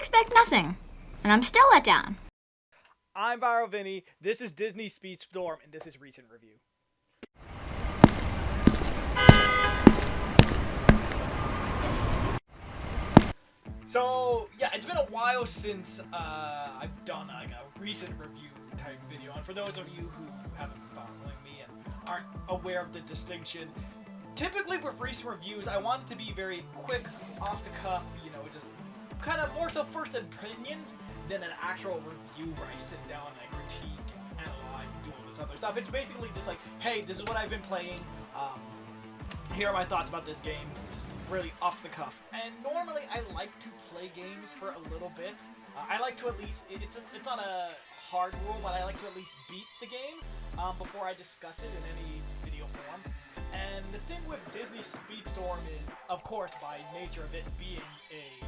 expect nothing, and I'm still let down. I'm Viral Vinny, this is Disney Speedstorm, and this is Recent Review. So, yeah, it's been a while since I've done like a recent review type video, and for those of you who haven't been following me and aren't aware of the distinction, typically with recent reviews, I want it to be very quick, off the cuff, just kind of more so first opinions than an actual review where I sit down and I critique and analyze and do all this other stuff. It's basically just like, hey, this is what I've been playing, here are my thoughts about this game, just really off the cuff. And normally I like to play games for a little bit. I like to at least, it's not a hard rule, but I like to at least beat the game before I discuss it in any video form. And the thing with Disney Speedstorm is, of course, by nature of it being a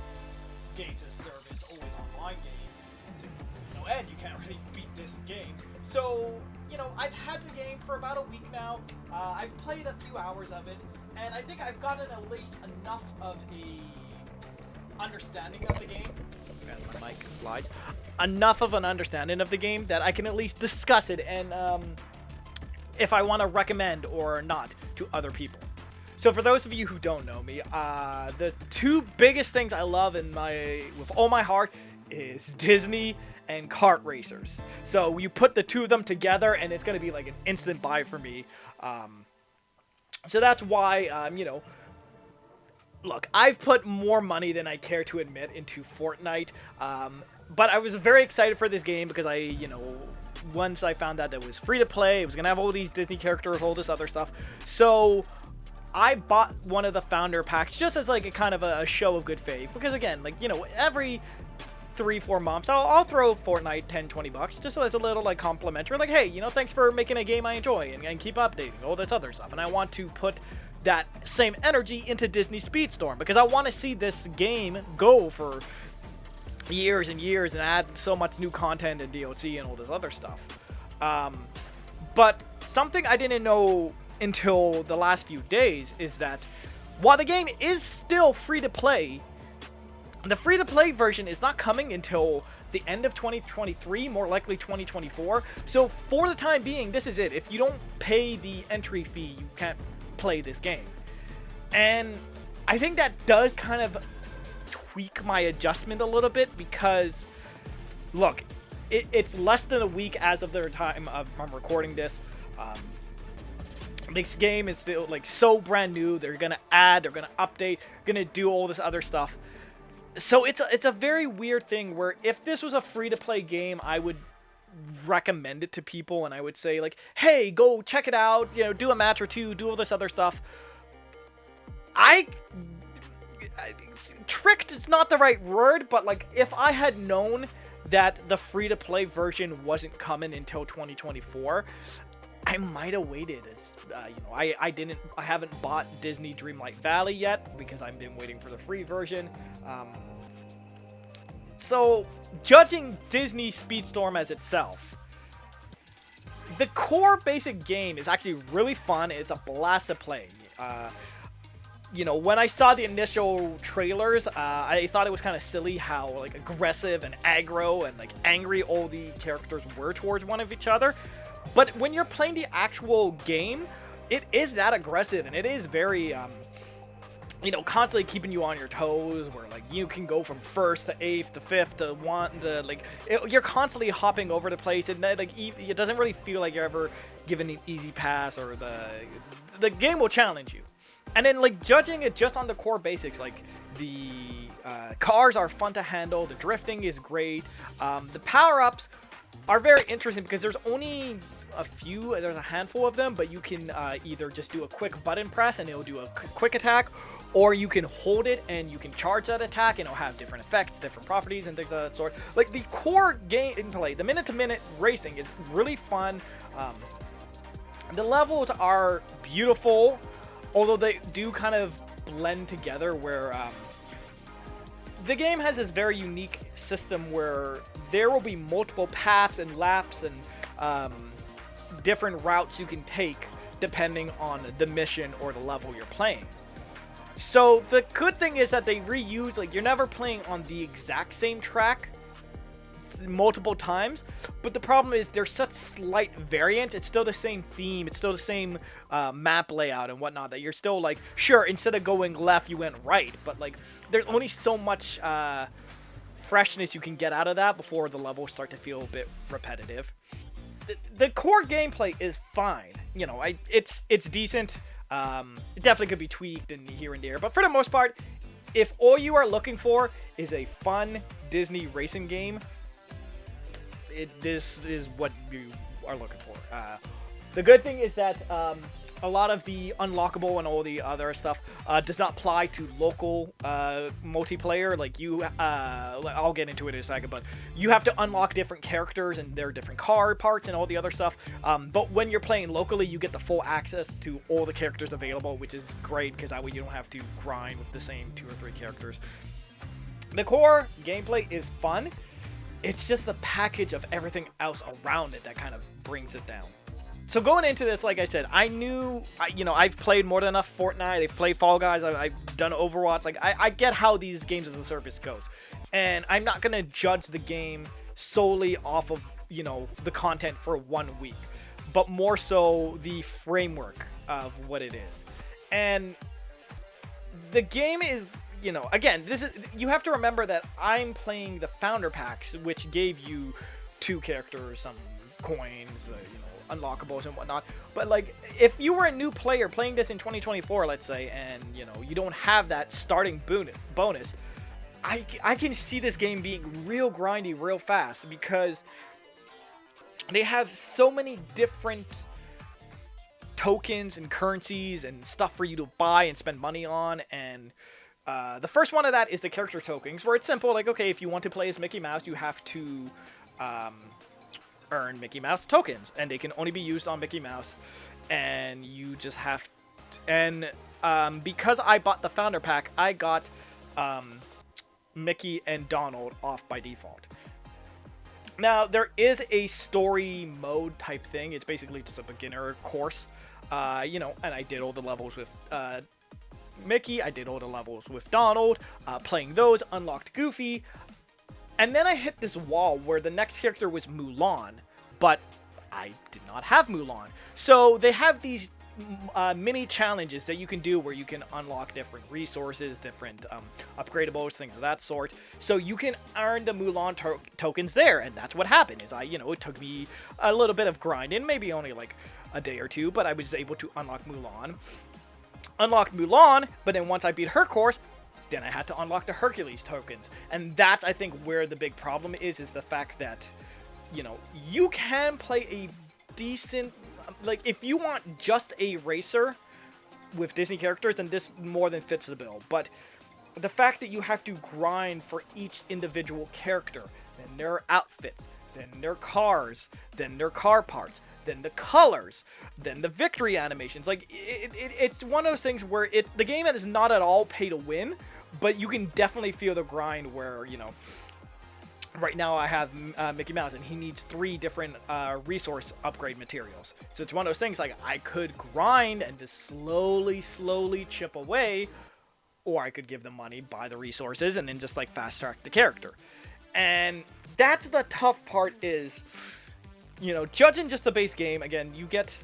game-to-service, always online game, to no end, you can't really beat this game. So, I've had the game for about a week now. I've played a few hours of it, and I think I've gotten at least enough of a understanding of the game. As my mic slides, enough of an understanding of the game that I can at least discuss it and if I want to recommend or not to other people. So for those of you who don't know me, the two biggest things I love with all my heart is Disney and Kart Racers. So you put the two of them together and it's going to be like an instant buy for me. So that's why, look, I've put more money than I care to admit into Fortnite. But I was very excited for this game because once I found out that it was free to play, it was going to have all these Disney characters, all this other stuff. So I bought one of the founder packs just as like a kind of a show of good faith. Because again, every 3-4 months, I'll throw Fortnite $10-20 just as a little like complimentary. Like, hey, thanks for making a game I enjoy and keep updating, all this other stuff. And I want to put that same energy into Disney Speedstorm because I want to see this game go for years and years and add so much new content and DLC and all this other stuff. But something I didn't know until the last few days is that while the game is still free to play, the free to play version is not coming until the end of 2023, more likely 2024. So for the time being, this is it. If you don't pay the entry fee, you can't play this game. And I think that does kind of tweak my adjustment a little bit because, look, it's less than a week as of the time I'm recording this. This game is still so brand new. They're gonna add, they're gonna update, gonna do all this other stuff. So it's a very weird thing where if this was a free to play game, I would recommend it to people and I would say hey, go check it out, do a match or two, do all this other stuff. Tricked is not the right word, but if I had known that the free to play version wasn't coming until 2024, I might have waited. I haven't bought Disney Dreamlight Valley yet because I've been waiting for the free version. So judging Disney Speedstorm as itself, the core basic game is actually really fun. It's a blast to play. When I saw the initial trailers, I thought it was kind of silly how aggressive and aggro and angry all the characters were towards one of each other. But when you're playing the actual game, it is that aggressive and it is very, constantly keeping you on your toes. Where you can go from 1st to 8th to 5th to 1 to you're constantly hopping over the place, and it doesn't really feel like you're ever given an easy pass, or the game will challenge you. And then judging it just on the core basics, the cars are fun to handle, the drifting is great, the power-ups are very interesting because there's only there's a handful of them, but you can either just do a quick button press and it'll do a quick attack, or you can hold it and you can charge that attack and it'll have different effects, different properties, and things of that sort. The core gameplay, the minute-to-minute racing is really fun. The levels are beautiful, although they do kind of blend together where the game has this very unique system where there will be multiple paths and laps and different routes you can take depending on the mission or the level you're playing. So the good thing is that they reuse, like, you're never playing on the exact same track multiple times, but the problem is there's such slight variance. It's still the same theme, it's still the same map layout and whatnot, that you're still like, sure, instead of going left you went right, but like there's only so much freshness you can get out of that before the levels start to feel a bit repetitive. The core gameplay is fine, you know, it's decent. It definitely could be tweaked and here and there, but for the most part, if all you are looking for is a fun Disney racing game, this is what you are looking for. The good thing is that a lot of the unlockable and all the other stuff does not apply to local multiplayer. Like I'll get into it in a second, but you have to unlock different characters and their different car parts and all the other stuff. But when you're playing locally, you get the full access to all the characters available, which is great because that way you don't have to grind with the same 2 or 3 characters. The core gameplay is fun. It's just the package of everything else around it that kind of brings it down. So going into this, like I said, I knew, you know, I've played more than enough Fortnite, I've played Fall Guys, I've done Overwatch, like, I get how these games as a service goes. And I'm not going to judge the game solely off of, you know, the content for 1 week, but more so the framework of what it is. And the game is, you know, again, you have to remember that I'm playing the founder packs, which gave you 2 characters, some coins, you know, unlockables and whatnot. But like, if you were a new player playing this in 2024, let's say, and you know, you don't have that starting bonus, I can see this game being real grindy real fast, because they have so many different tokens and currencies and stuff for you to buy and spend money on. And the first one of that is the character tokens, where it's simple. Like, okay, if you want to play as Mickey Mouse, you have to earn Mickey Mouse tokens, and they can only be used on Mickey Mouse. And you just have to, and because I bought the founder pack, I got Mickey and Donald off by default. Now, there is a story mode type thing. It's basically just a beginner course, you know, and I did all the levels with Mickey, I did all the levels with Donald, playing those, unlocked Goofy, and then I hit this wall where the next character was Mulan, but I did not have Mulan. So they have these mini challenges that you can do where you can unlock different resources, different upgradables, things of that sort. So you can earn the Mulan tokens there, and that's what happened. Is it took me a little bit of grinding, maybe only like a day or 2, but I was able to unlock Mulan. Unlocked Mulan, but then once I beat her course, then I had to unlock the Hercules tokens. And that's, I think, where the big problem is the fact that, you know, you can play a decent, like, if you want just a racer with Disney characters, then this more than fits the bill. But the fact that you have to grind for each individual character, then their outfits, then their cars, then their car parts, then the colors, then the victory animations. Like, it's one of those things where the game is not at all pay to win, but you can definitely feel the grind where, you know, right now I have Mickey Mouse, and he needs 3 different resource upgrade materials. So it's one of those things, like, I could grind and just slowly chip away, or I could give them money, buy the resources, and then just, like, fast track the character. And that's the tough part is, you know, judging just the base game, again, you get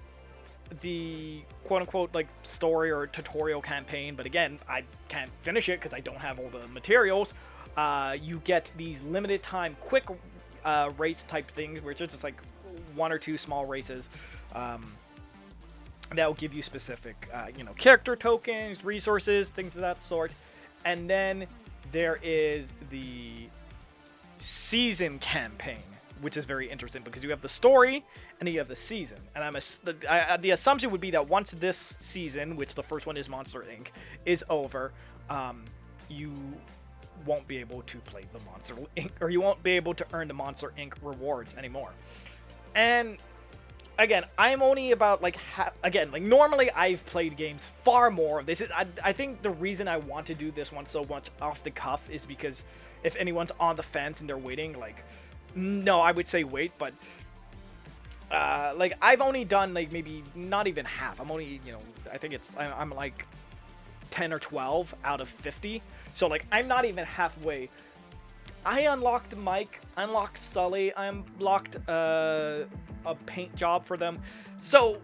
the quote-unquote, like, story or tutorial campaign, but again, I can't finish it because I don't have all the materials. You get these limited time quick race type things, which are just like 1 or 2 small races that will give you specific, you know, character tokens, resources, things of that sort. And then there is the season campaign, which is very interesting because you have the story and then you have the season. And the assumption would be that once this season, which the first one is Monster Inc., is over, you won't be able to play the Monster Inc., or you won't be able to earn the Monster Inc. rewards anymore. And again, I'm only about like normally I've played games far more. This is I think the reason I want to do this one so much off the cuff is because if anyone's on the fence and they're waiting, like, no, I would say wait, but like, I've only done like maybe not even half. I'm only, you know, I think I'm like 10 or 12 out of 50. So like I'm not even halfway. I unlocked Mike, unlocked Sully, I unlocked a paint job for them. So,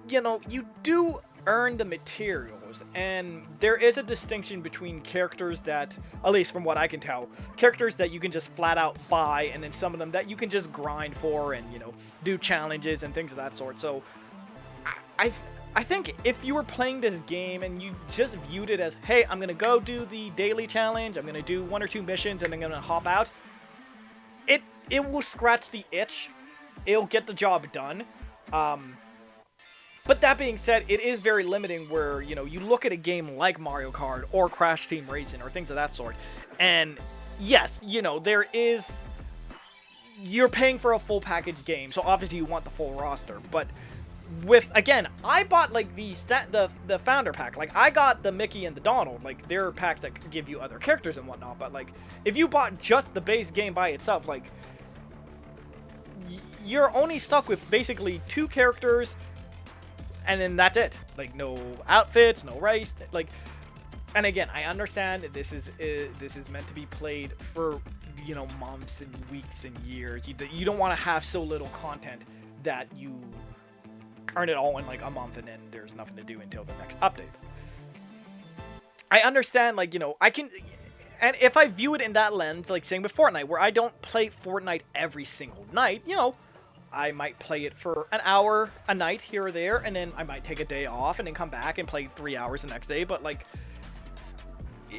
you know, you do earn the materials, and there is a distinction between characters that, at least from what I can tell, characters that you can just flat out buy, and then some of them that you can just grind for and, you know, do challenges and things of that sort. So, I think if you were playing this game and you just viewed it as, hey, I'm going to go do the daily challenge, I'm going to do 1 or 2 missions, and I'm going to hop out, it will scratch the itch. It'll get the job done. But that being said, it is very limiting where, you know, you look at a game like Mario Kart or Crash Team Racing or things of that sort, and yes, you know, you're paying for a full package game, so obviously you want the full roster, but with, again, I bought like the founder pack. Like I got the Mickey and the Donald. Like there are packs that can give you other characters and whatnot. But like if you bought just the base game by itself, like you're only stuck with basically 2 characters, and then that's it. Like no outfits, no race. Like, and again, I understand that this is meant to be played for, you know, months and weeks and years. You don't want to have so little content that you earn it all in like a month and then there's nothing to do until the next update. I understand, like, you know, I can, and if I view it in that lens, like saying with Fortnite, where I don't play Fortnite every single night, you know, I might play it for an hour a night here or there, and then I might take a day off and then come back and play 3 hours the next day, but like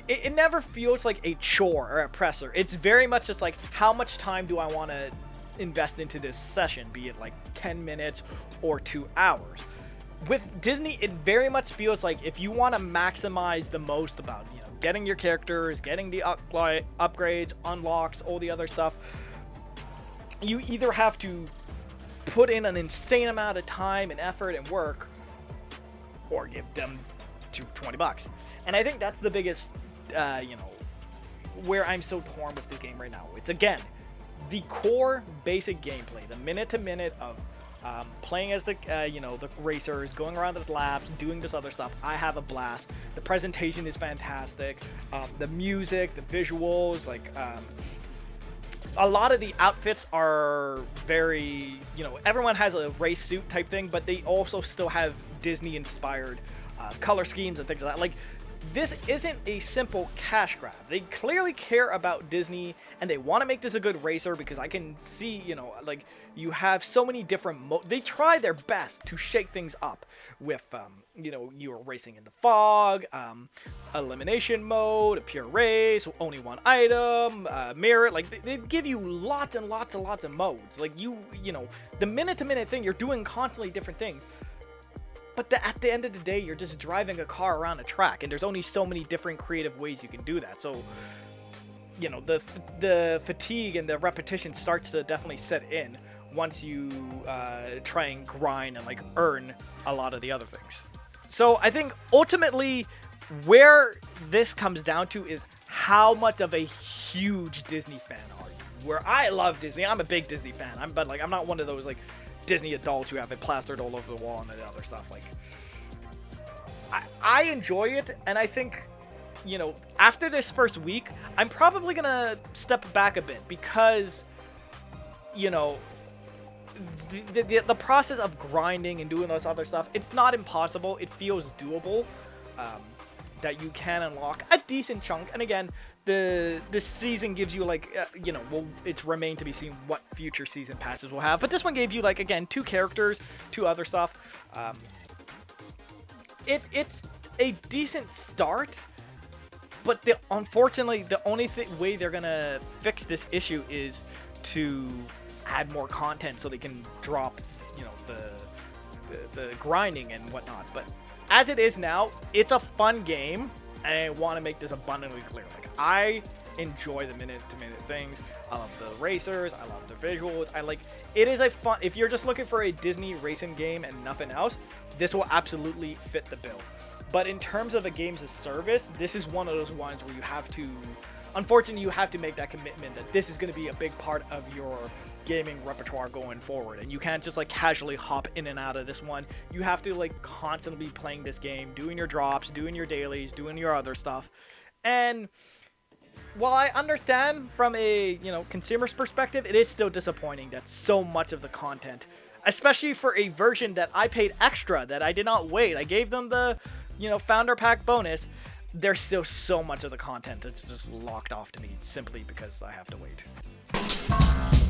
it never feels like a chore or a pressure. It's very much just like, how much time do I want to invest into this session, be it like 10 minutes or 2 hours. With Disney, it very much feels like if you want to maximize the most about, you know, getting your characters, getting the upgrades, unlocks, all the other stuff, you either have to put in an insane amount of time and effort and work, or give them $20. And I think that's the biggest, you know, where I'm so torn with this game right now. It's, again, the core basic gameplay, the minute-to-minute of playing as the, you know, the racers, going around the laps, doing this other stuff. I have a blast. The presentation is fantastic. The music, the visuals, like, a lot of the outfits are very, you know, everyone has a race suit type thing, but they also still have Disney-inspired color schemes and things like that. Like, this isn't a simple cash grab. They clearly care about Disney, and they want to make this a good racer, because I can see, you know, like, you have so many different they try their best to shake things up with, you know, you're racing in the fog, elimination mode, a pure race, only one item, mirror. Like, they give you lots and lots and lots of modes. Like, you know, the minute-to-minute thing, you're doing constantly different things. But at the end of the day, you're just driving a car around a track, and there's only so many different creative ways you can do that. So, you know, the fatigue and the repetition starts to definitely set in once you try and grind and, like, earn a lot of the other things. So I think ultimately where this comes down to is how much of a huge Disney fan are you? Where I love Disney, I'm a big Disney fan. But like, I'm not one of those, like, Disney adults who have it plastered all over the wall and the other stuff. Like, I enjoy it, and I think, you know, after this first week, I'm probably gonna step back a bit, because, you know, the process of grinding and doing this other stuff, it's not impossible. It feels doable, that you can unlock a decent chunk. And again, this season gives you, like, you know, well, it's remain to be seen what future season passes will have. But this one gave you, like, again, 2 characters, 2 other stuff. It's a decent start, but unfortunately, the only way they're gonna fix this issue is to add more content so they can drop, you know, the grinding and whatnot. But as it is now, it's a fun game, and I want to make this abundantly clear. Like, I enjoy the minute-to-minute things. I love the racers. I love the visuals. It is a fun, if you're just looking for a Disney racing game and nothing else, this will absolutely fit the bill. But in terms of a games as service, this is one of those ones where you have to unfortunately, you have to make that commitment that this is going to be a big part of your gaming repertoire going forward, and you can't just like casually hop in and out of this one. You have to like constantly be playing this game, doing your drops, doing your dailies, doing your other stuff. And while I understand from a, consumer's perspective, it is still disappointing that so much of the content, especially for a version that I paid extra, that I did not wait, I gave them the, founder pack bonus, there's still so much of the content that's just locked off to me simply because I have to wait.